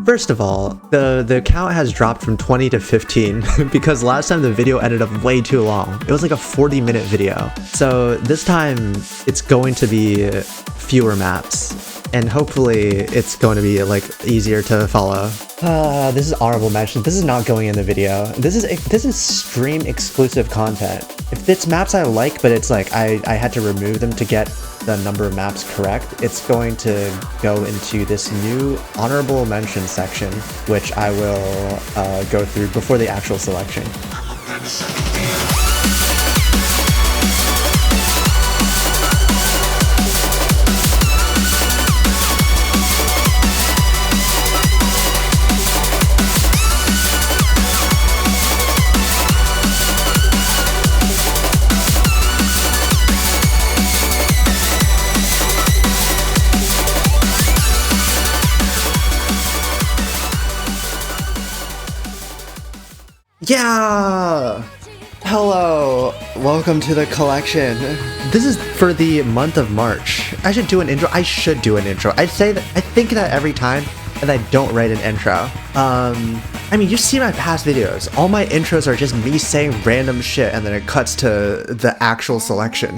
First of all, the count has dropped from 20 to 15 because last time the video ended up way too long. It was like a 40-minute video. So this time it's going to be fewer maps, and hopefully it's going to be like easier to follow. This is honorable mention. This is not going in the video. This is stream exclusive content. If it's maps I like, but it's like I had to remove them to get the number of maps correct, it's going to go into this new honorable mention section, which I will go through before the actual selection. Yeah! Hello! Welcome to the collection. This is for the month of March. I should do an intro. I think that every time, and I don't write an intro. I mean, you see my past videos. All my intros are just me saying random shit, and then it cuts to the actual selection.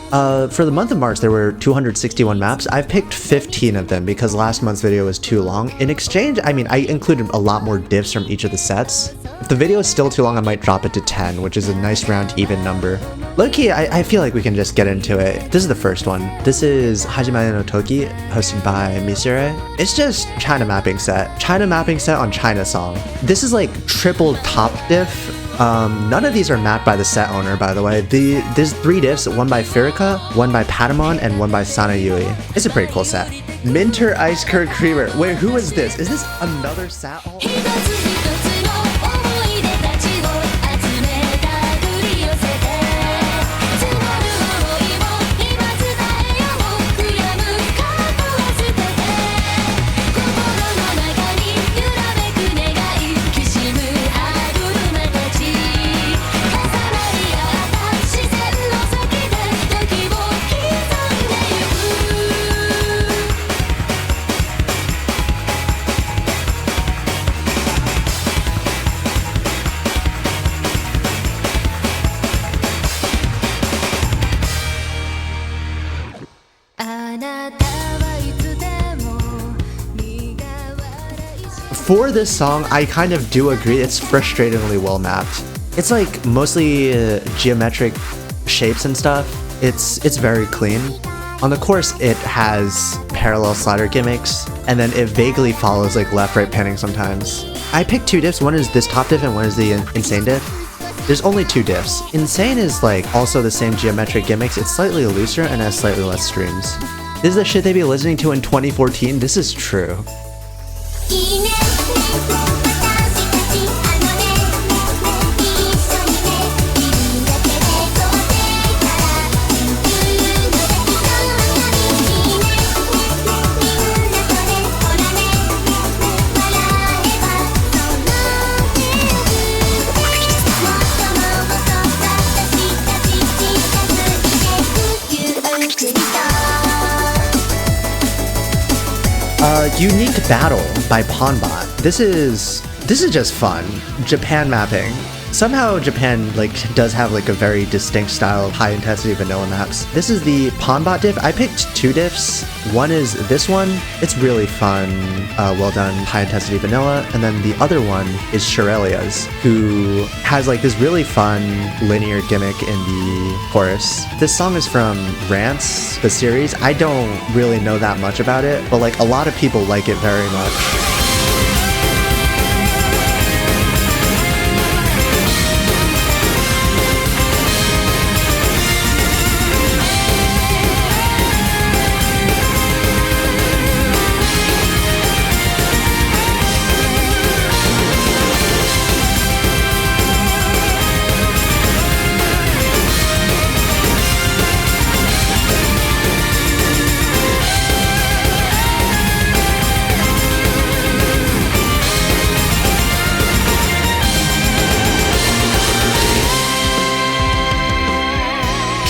For the month of March, there were 261 maps. I've picked 15 of them because last month's video was too long. In exchange, I mean, I included a lot more diffs from each of the sets. If the video is still too long, I might drop it to 10, which is a nice round even number. Low-key, I feel like we can just get into it. This is the first one. This is Hajimane no Toki, hosted by Misure. It's just China mapping set. China mapping set on China song. This is like triple top diff. None of these are mapped by the set owner, by the way. There's 3 diffs, one by Firika, one by Patamon, and one by Sanayui. It's a pretty cool set. Minter Ice Curd Creamer. Wait, who is this? Is this another Sat? For this song, I kind of do agree it's frustratingly well mapped. It's like mostly geometric shapes and stuff. It's very clean. On the chorus, it has parallel slider gimmicks, and then it vaguely follows like left-right panning sometimes. I picked 2 diffs, one is this top diff and one is the Insane diff. There's only 2 diffs. Insane is like also the same geometric gimmicks, it's slightly looser and has slightly less streams. This is the shit they'd be listening to in 2014, this is true. Unique Battle by Ponbot. This is just fun. Japan mapping. Somehow Japan does have a very distinct style of high intensity vanilla maps. This is the Ponbot diff. I picked 2 diffs. One is this one. It's really fun, well done, high intensity vanilla. And then the other one is Shirelia's, who has this really fun linear gimmick in the chorus. This song is from Rants, the series. I don't really know that much about it, but a lot of people like it very much.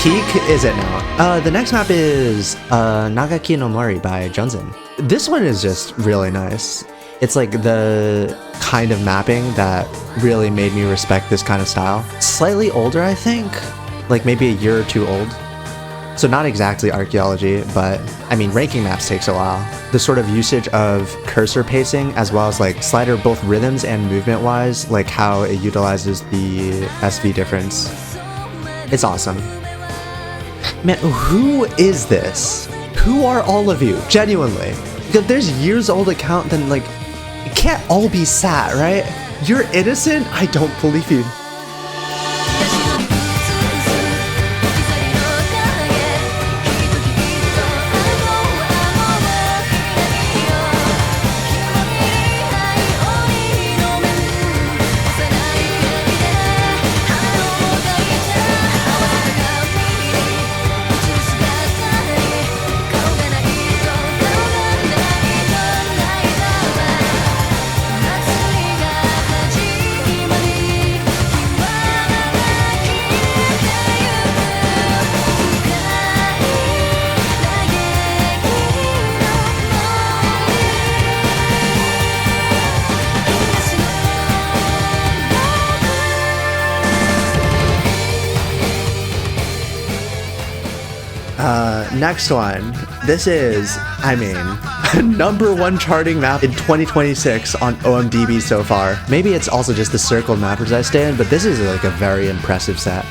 Peak is it now? The next map is Nagaki no Mori by Junzen. This one is just really nice. It's like the kind of mapping that really made me respect this kind of style. Slightly older, I think, like maybe a year or two old. So not exactly archaeology, but I mean, ranking maps takes a while. The sort of usage of cursor pacing as well as like slider both rhythms and movement wise, like how it utilizes the SV difference. It's awesome. Man, who is this? Who are all of you? Genuinely. If there's years old account, then like, it can't all be Sat, right? You're innocent? I don't believe you. Next one. This is, I mean, #1 charting map in 2026 on OMDB so far. Maybe it's also just the circled mappers I stay in, but this is like a very impressive set.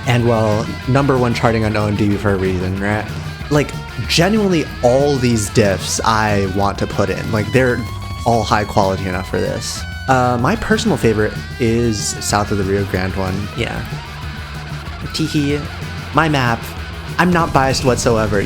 And well, #1 charting on OMDB for a reason, right? Like, genuinely all these diffs I want to put in. Like, they're all high quality enough for this. My personal favorite is South of the Rio Grande one. Yeah. Teehee. My map. I'm not biased whatsoever.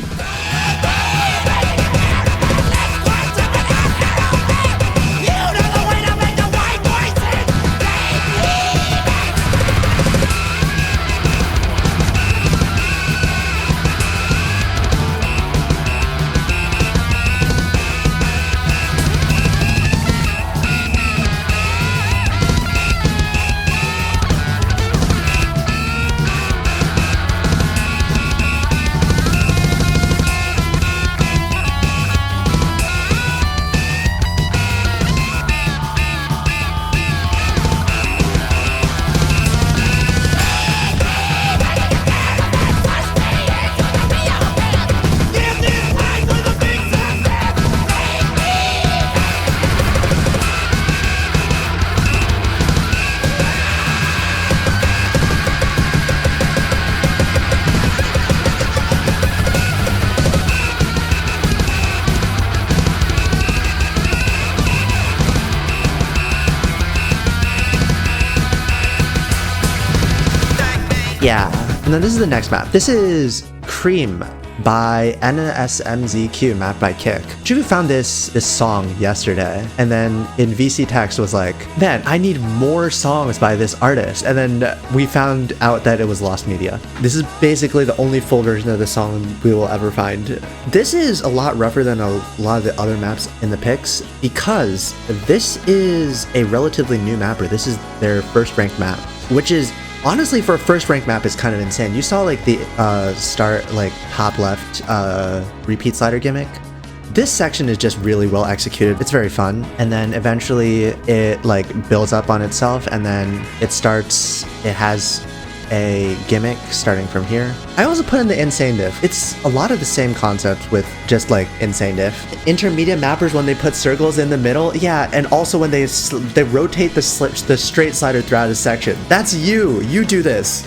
Yeah, and then this is the next map. This is Cream by NSMZQ, mapped by Kick. Juvu found this song yesterday, and then in VC text was like, man, I need more songs by this artist. And then we found out that it was Lost Media. This is basically the only full version of the song we will ever find. This is a lot rougher than a lot of the other maps in the picks because this is a relatively new mapper. This is their first ranked map, which is honestly, for a first rank map, is kind of insane. You saw like the start, like top left repeat slider gimmick. This section is just really well executed. It's very fun. And then eventually it like builds up on itself, and then it has a gimmick starting from here. I also put in the insane diff. It's a lot of the same concept with just like insane diff. Intermediate mappers, when they put circles in the middle, yeah, and also when they rotate the straight slider throughout a section. That's you do this.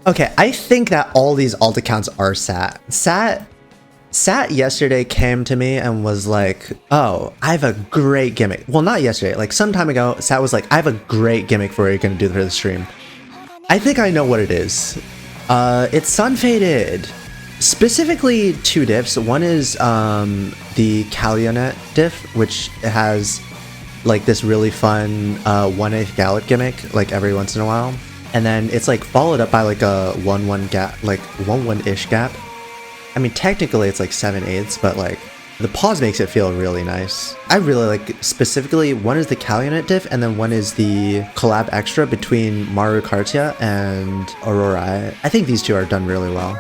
Okay, I think that all these alt accounts are Sat. Sat yesterday came to me and was like, oh, I have a great gimmick. Well, not yesterday, like some time ago, Sat was like, I have a great gimmick for what you're gonna do for the stream. I think I know what it is. It's Sun Faded. Specifically two diffs. One is the Calionet diff, which has like this really fun 1/8 Gallic gimmick like every once in a while. And then it's like followed up by like a 1/1 gap, like 1/1-ish gap. I mean, technically it's like 7/8, but like the pause makes it feel really nice. I really like, specifically, one is the Calionet diff, and then one is the collab extra between Maru Cartia and Aurora. I think these two are done really well.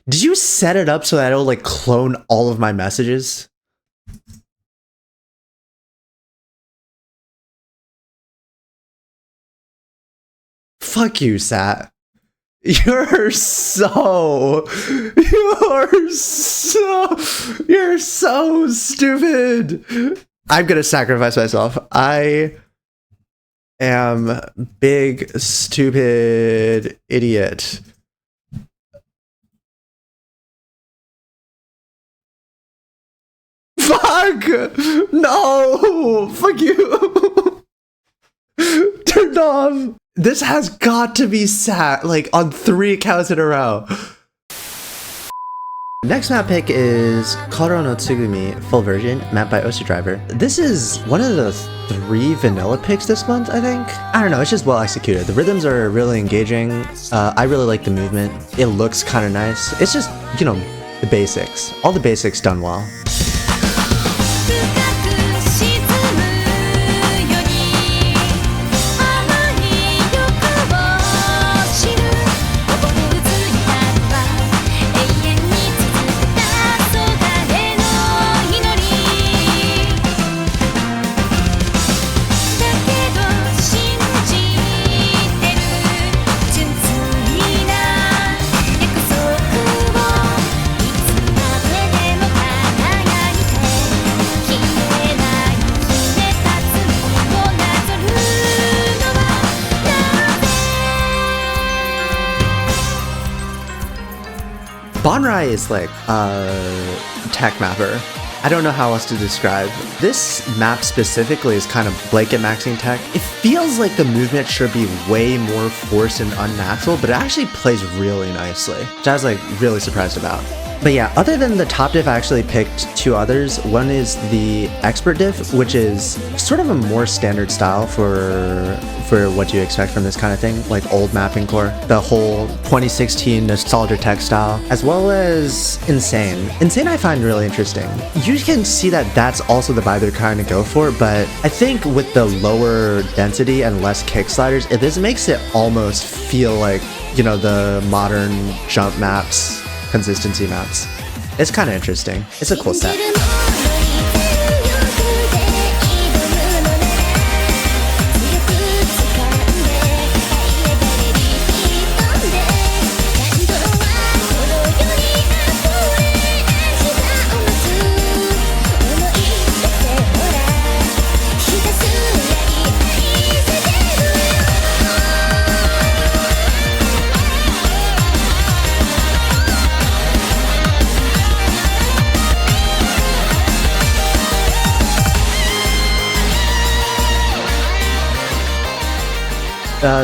Did you set it up so that it'll like clone all of my messages? Fuck you, Sat. You're so stupid. I'm gonna sacrifice myself. I am big stupid idiot. Fuck! No! Fuck you! Turned off! This has got to be Sat, like, on 3 accounts in a row. Next map pick is Koro no Tsugumi full version, map by Osu Driver. This is one of the 3 vanilla picks this month, I think. I don't know, it's just well executed. The rhythms are really engaging. I really like the movement. It looks kind of nice. It's just, you know, the basics. All the basics done well. Bonrai is like a tech mapper. I don't know how else to describe. This map specifically is kind of blanket maxing tech. It feels like the movement should be way more forced and unnatural, but it actually plays really nicely, which I was like really surprised about. But yeah, other than the top diff, I actually picked 2 others. One is the expert diff, which is sort of a more standard style for what you expect from this kind of thing, like old mapping core. The whole 2016 nostalgia tech style, as well as Insane. Insane I find really interesting. You can see that that's also the vibe they're trying to go for, but I think with the lower density and less kick sliders, this makes it almost feel like, you know, the modern jump maps, consistency maps. It's kind of interesting. It's a cool set.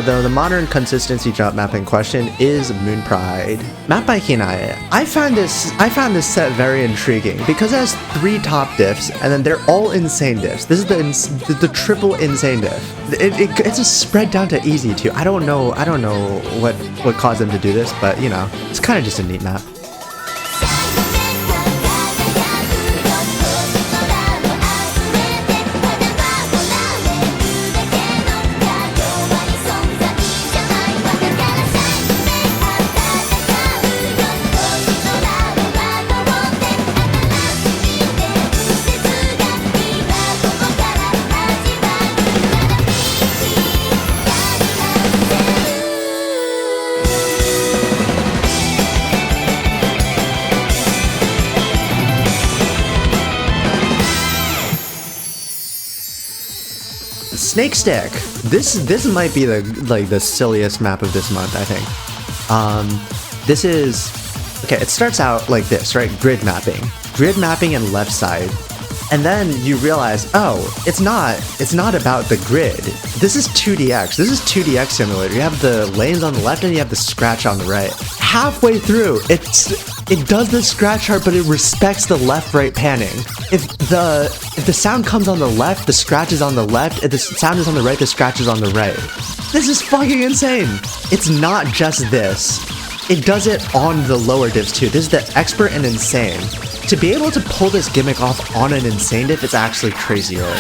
The modern consistency jump map in question is Moon Pride, mapped by Hinae. I found this set very intriguing because it has 3 top diffs and then they're all insane diffs. This is the triple insane diff. It's just spread down to easy too. I don't know what caused them to do this, but you know, it's kind of just a neat map. Snake Stick. This might be the silliest map of this month, I think. This is okay. It starts out like this, right? Grid mapping and left side. And then you realize, oh, it's not about the grid. This is 2DX. This is 2DX Simulator. You have the lanes on the left and you have the scratch on the right. Halfway through, it does the scratch art, but it respects the left-right panning. If the sound comes on the left, the scratch is on the left. If the sound is on the right, the scratch is on the right. This is fucking insane. It's not just this. It does it on the lower diffs too. This is the expert and insane. To be able to pull this gimmick off on an insane diff, it's actually crazy hard.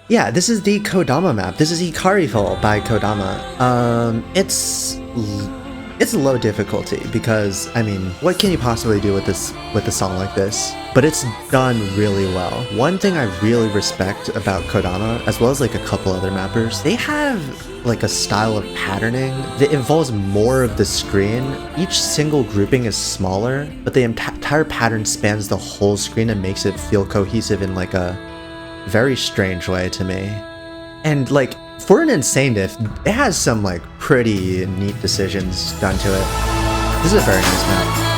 Yeah, this is the Kodama map. This is Ikariful by Kodama. It's low difficulty because, I mean, what can you possibly do with a song like this? But it's done really well. One thing I really respect about Kodama, as well as like a couple other mappers, they have like a style of patterning that involves more of the screen. Each single grouping is smaller, but the entire pattern spans the whole screen and makes it feel cohesive in like a very strange way to me. And like, for an insane diff, it has some like pretty neat decisions done to it. This is a very nice map.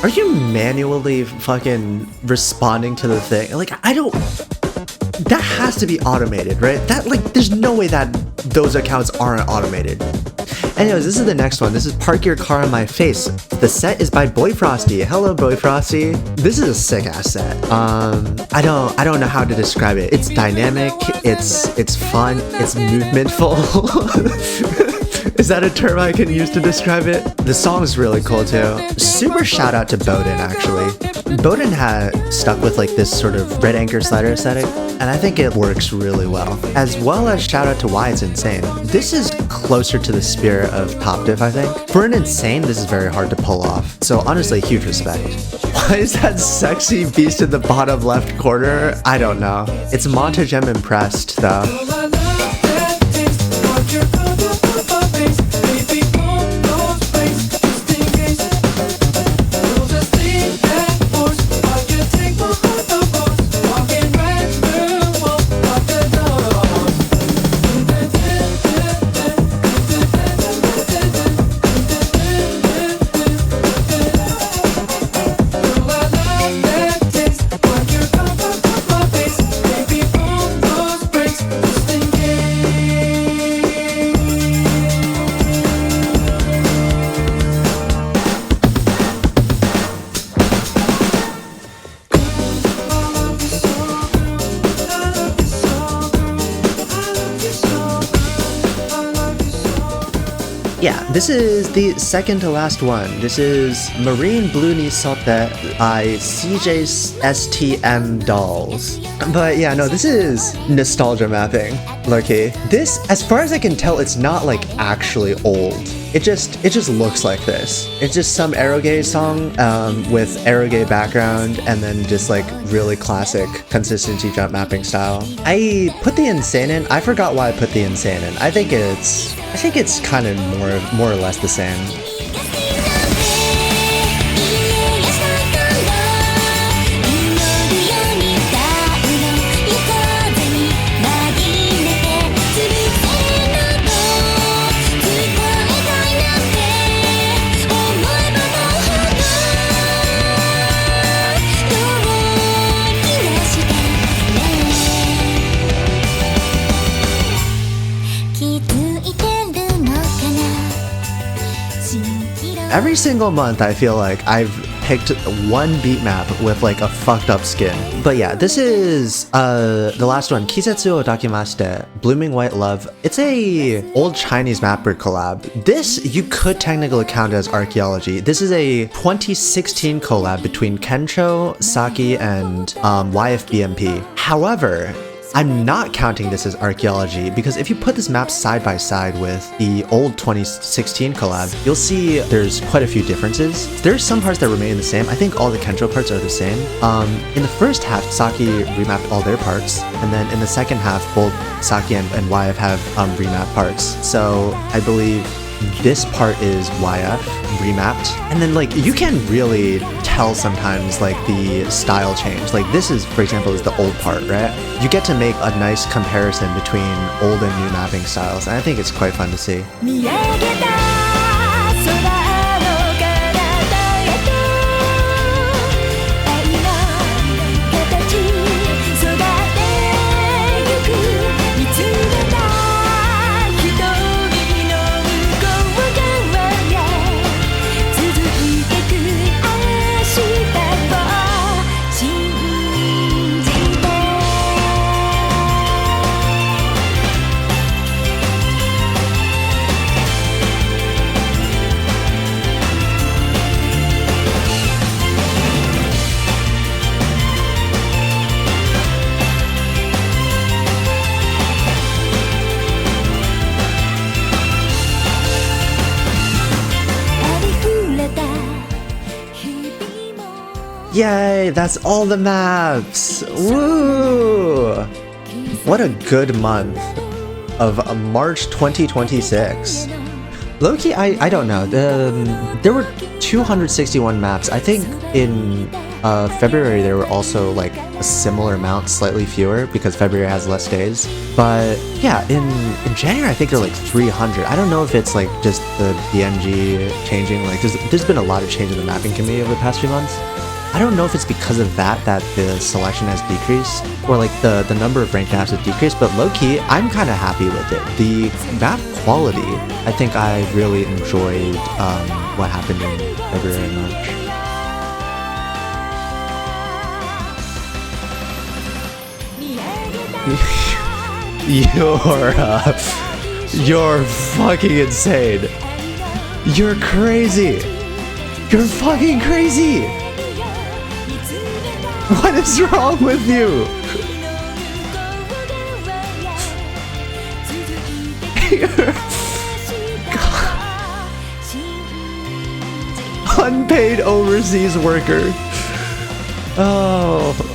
Are you manually fucking responding to the thing? Like, that has to be automated, right? That, like, there's no way that those accounts aren't automated. Anyways, this is the next one. This is Park Your Car on My Face. The set is by Boy Frosty. Hello, Boy Frosty. This is a sick ass set. I don't know how to describe it. It's dynamic, it's fun, it's movementful. Is that a term I can use to describe it? The song's really cool too. Super shout out to Bowden, actually. Bowden had stuck with like this sort of red anchor slider aesthetic, and I think it works really well. As well as shout out to Why It's Insane. This is closer to the spirit of Top Diff, I think. For an insane, this is very hard to pull off. So honestly, huge respect. Why is that sexy beast in the bottom left corner? I don't know. It's montage I'm impressed though. Yeah, this is the second to last one. This is Marine Blue Ni Sotte by CJSTM Dolls. But yeah, no, this is nostalgia mapping, low-key. This, as far as I can tell, it's not like actually old. It just looks like this. It's just some Aerogay song with Aerogay background and then just like really classic consistency jump mapping style. I put the Insane in. I forgot why I put the Insane in. I think it's kind of more or less the same. Every single month I feel like I've picked one beat map with like a fucked up skin. But yeah, this is the last one, Kisetsu o Dakimashite, Blooming White Love. It's a old Chinese mapper collab. This you could technically count as archaeology. This is a 2016 collab between Kencho, Saki, and YFBMP. However, I'm not counting this as archaeology because if you put this map side by side with the old 2016 collab, you'll see there's quite a few differences. There's some parts that remain the same. I think all the Kencho parts are the same. In the first half, Saki remapped all their parts, and then in the second half, both Saki and YF have remapped parts. So I believe this part is YF remapped, and then like you can really tell sometimes like the style change. Like this is, for example, is the old part, right? You get to make a nice comparison between old and new mapping styles, and I think it's quite fun to see. Yay, that's all the maps! Woo! What a good month of March 2026. Low-key, I don't know. There were 261 maps. I think in February there were also like a similar amount, slightly fewer, because February has less days. But yeah, in January I think there are like 300. I don't know if it's like just the BNG changing. Like there's been a lot of change in the mapping committee over the past few months. I don't know if it's because of that the selection has decreased, or like the number of ranked maps has decreased, but low-key, I'm kind of happy with it. The map quality, I think I really enjoyed what happened in February and March. You're fucking insane. You're crazy. You're fucking crazy. What is wrong with you? Unpaid overseas worker. Oh.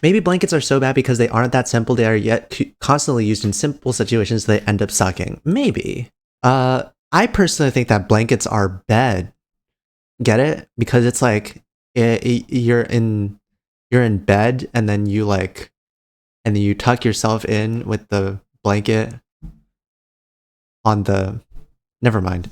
Maybe blankets are so bad because they aren't that simple, they are yet constantly used in simple situations, they end up sucking. Maybe. I personally think that blankets are bad. Get it? Because it's like, you're in bed and then you tuck yourself in with the blanket on the... Never mind.